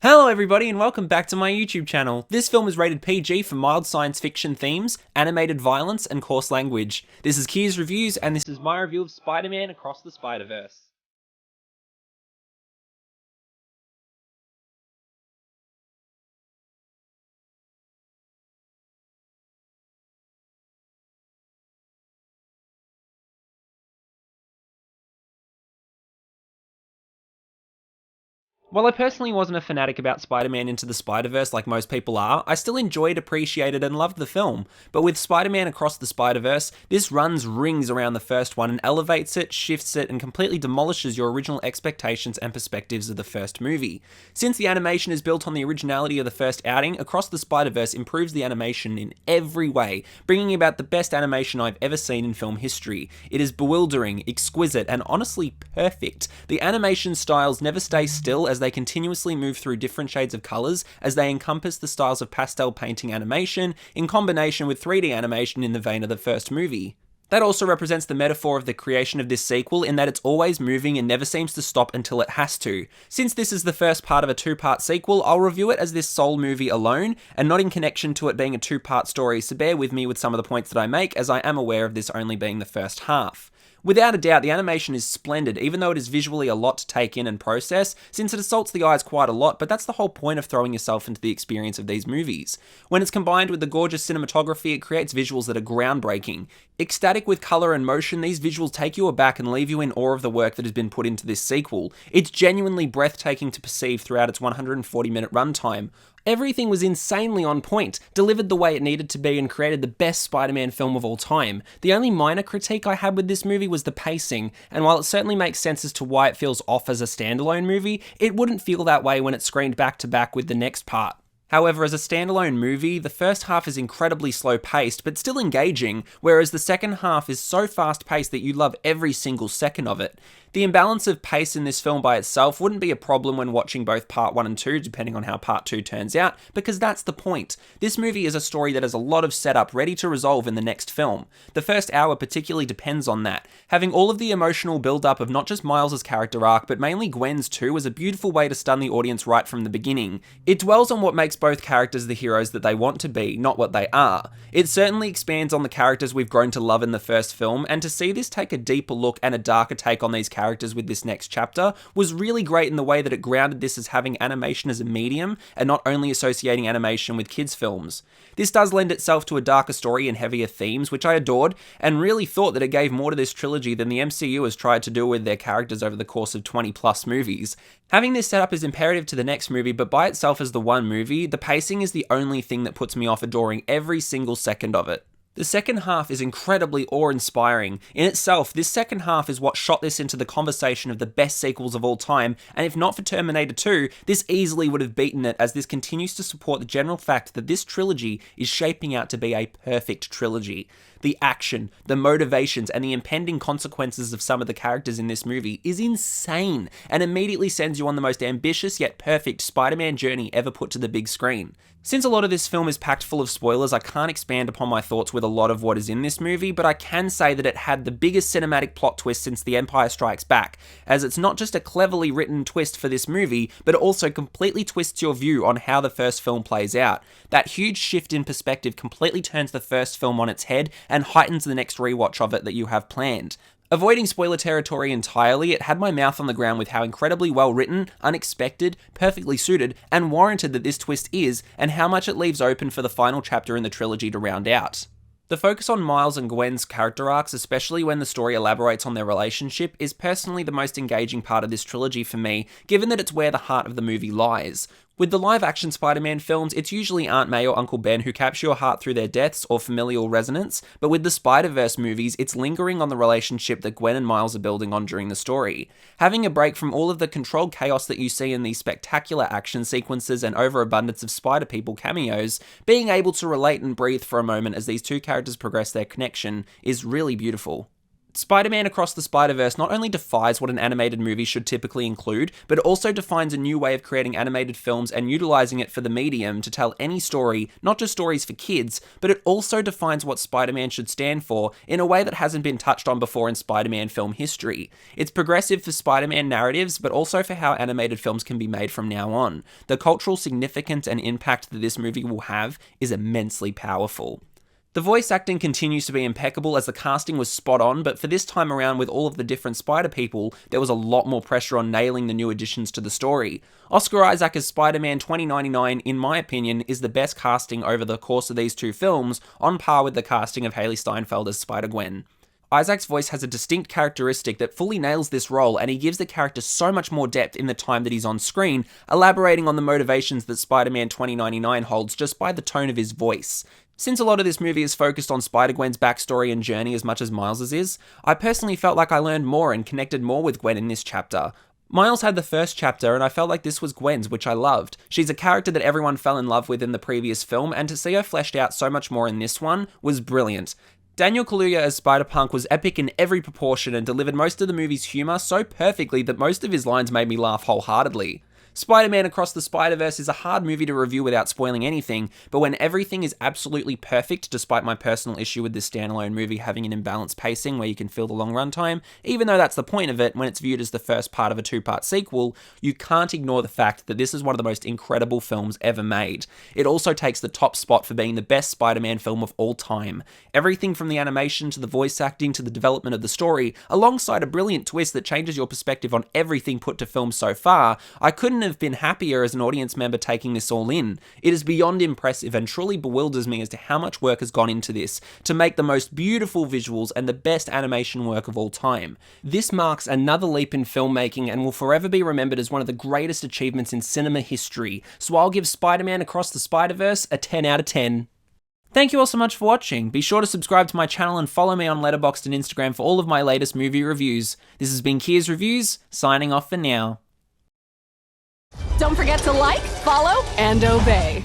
Hello everybody and welcome back to my YouTube channel. This film is rated PG for mild science fiction themes, animated violence, and coarse language. This is Kier's Reviews and this is my review of Spider-Man Across the Spider-Verse. While I personally wasn't a fanatic about Spider-Man Into the Spider-Verse like most people are, I still enjoyed, appreciated, and loved the film. But with Spider-Man Across the Spider-Verse, this runs rings around the first one and elevates it, shifts it, and completely demolishes your original expectations and perspectives of the first movie. Since the animation is built on the originality of the first outing, Across the Spider-Verse improves the animation in every way, bringing about the best animation I've ever seen in film history. It is bewildering, exquisite, and honestly perfect. The animation styles never stay still as they continuously move through different shades of colours as they encompass the styles of pastel painting animation in combination with 3D animation in the vein of the first movie. That also represents the metaphor of the creation of this sequel in that it's always moving and never seems to stop until it has to. Since this is the first part of a two-part sequel, I'll review it as this sole movie alone and not in connection to it being a two-part story, so bear with me with some of the points that I make as I am aware of this only being the first half. Without a doubt, the animation is splendid, even though it is visually a lot to take in and process, since it assaults the eyes quite a lot, but that's the whole point of throwing yourself into the experience of these movies. When it's combined with the gorgeous cinematography, it creates visuals that are groundbreaking. Ecstatic with colour and motion, these visuals take you aback and leave you in awe of the work that has been put into this sequel. It's genuinely breathtaking to perceive throughout its 140-minute runtime. Everything was insanely on point, delivered the way it needed to be, and created the best Spider-Man film of all time. The only minor critique I had with this movie was the pacing, and while it certainly makes sense as to why it feels off as a standalone movie, it wouldn't feel that way when it's screened back to back with the next part. However, as a standalone movie, the first half is incredibly slow-paced, but still engaging, whereas the second half is so fast-paced that you love every single second of it. The imbalance of pace in this film by itself wouldn't be a problem when watching both part 1 and 2, depending on how part 2 turns out, because that's the point. This movie is a story that has a lot of setup ready to resolve in the next film. The first hour particularly depends on that. Having all of the emotional build-up of not just Miles' character arc, but mainly Gwen's too, is a beautiful way to stun the audience right from the beginning. It dwells on what makes both characters the heroes that they want to be, not what they are. It certainly expands on the characters we've grown to love in the first film, and to see this take a deeper look and a darker take on these characters with this next chapter was really great in the way that it grounded this as having animation as a medium and not only associating animation with kids' films. This does lend itself to a darker story and heavier themes, which I adored, and really thought that it gave more to this trilogy than the MCU has tried to do with their characters over the course of 20 plus movies. Having this setup is imperative to the next movie, but by itself as the one movie, the pacing is the only thing that puts me off adoring every single second of it. The second half is incredibly awe-inspiring. In itself, this second half is what shot this into the conversation of the best sequels of all time, and if not for Terminator 2, this easily would have beaten it, as this continues to support the general fact that this trilogy is shaping out to be a perfect trilogy. The action, the motivations, and the impending consequences of some of the characters in this movie is insane, and immediately sends you on the most ambitious yet perfect Spider-Man journey ever put to the big screen. Since a lot of this film is packed full of spoilers, I can't expand upon my thoughts with a lot of what is in this movie, but I can say that it had the biggest cinematic plot twist since The Empire Strikes Back, as it's not just a cleverly written twist for this movie, but it also completely twists your view on how the first film plays out. That huge shift in perspective completely turns the first film on its head and heightens the next rewatch of it that you have planned. Avoiding spoiler territory entirely, it had my mouth on the ground with how incredibly well written, unexpected, perfectly suited, and warranted that this twist is, and how much it leaves open for the final chapter in the trilogy to round out. The focus on Miles and Gwen's character arcs, especially when the story elaborates on their relationship, is personally the most engaging part of this trilogy for me, given that it's where the heart of the movie lies. With the live-action Spider-Man films, it's usually Aunt May or Uncle Ben who capture your heart through their deaths or familial resonance, but with the Spider-Verse movies, it's lingering on the relationship that Gwen and Miles are building on during the story. Having a break from all of the controlled chaos that you see in these spectacular action sequences and overabundance of Spider-People cameos, being able to relate and breathe for a moment as these two characters progress their connection is really beautiful. Spider-Man Across the Spider-Verse not only defies what an animated movie should typically include, but also defines a new way of creating animated films and utilizing it for the medium to tell any story, not just stories for kids, but it also defines what Spider-Man should stand for in a way that hasn't been touched on before in Spider-Man film history. It's progressive for Spider-Man narratives, but also for how animated films can be made from now on. The cultural significance and impact that this movie will have is immensely powerful. The voice acting continues to be impeccable as the casting was spot on, but for this time around with all of the different Spider people, there was a lot more pressure on nailing the new additions to the story. Oscar Isaac as Spider-Man 2099, in my opinion, is the best casting over the course of these two films, on par with the casting of Hailee Steinfeld as Spider-Gwen. Isaac's voice has a distinct characteristic that fully nails this role, and he gives the character so much more depth in the time that he's on screen, elaborating on the motivations that Spider-Man 2099 holds just by the tone of his voice. Since a lot of this movie is focused on Spider-Gwen's backstory and journey as much as Miles's is, I personally felt like I learned more and connected more with Gwen in this chapter. Miles had the first chapter, and I felt like this was Gwen's, which I loved. She's a character that everyone fell in love with in the previous film, and to see her fleshed out so much more in this one was brilliant. Daniel Kaluuya as Spider-Punk was epic in every proportion and delivered most of the movie's humour so perfectly that most of his lines made me laugh wholeheartedly. Spider-Man Across the Spider-Verse is a hard movie to review without spoiling anything, but when everything is absolutely perfect, despite my personal issue with this standalone movie having an imbalanced pacing where you can feel the long runtime, even though that's the point of it when it's viewed as the first part of a two-part sequel, you can't ignore the fact that this is one of the most incredible films ever made. It also takes the top spot for being the best Spider-Man film of all time. Everything from the animation to the voice acting to the development of the story, alongside a brilliant twist that changes your perspective on everything put to film so far, I couldn't have been happier as an audience member taking this all in. It is beyond impressive and truly bewilders me as to how much work has gone into this to make the most beautiful visuals and the best animation work of all time. This marks another leap in filmmaking and will forever be remembered as one of the greatest achievements in cinema history, so I'll give Spider-Man Across the Spider-Verse a 10 out of 10. Thank you all so much for watching. Be sure to subscribe to my channel and follow me on Letterboxd and Instagram for all of my latest movie reviews. This has been Kia's Reviews, signing off for now. Don't forget to like, follow, and obey.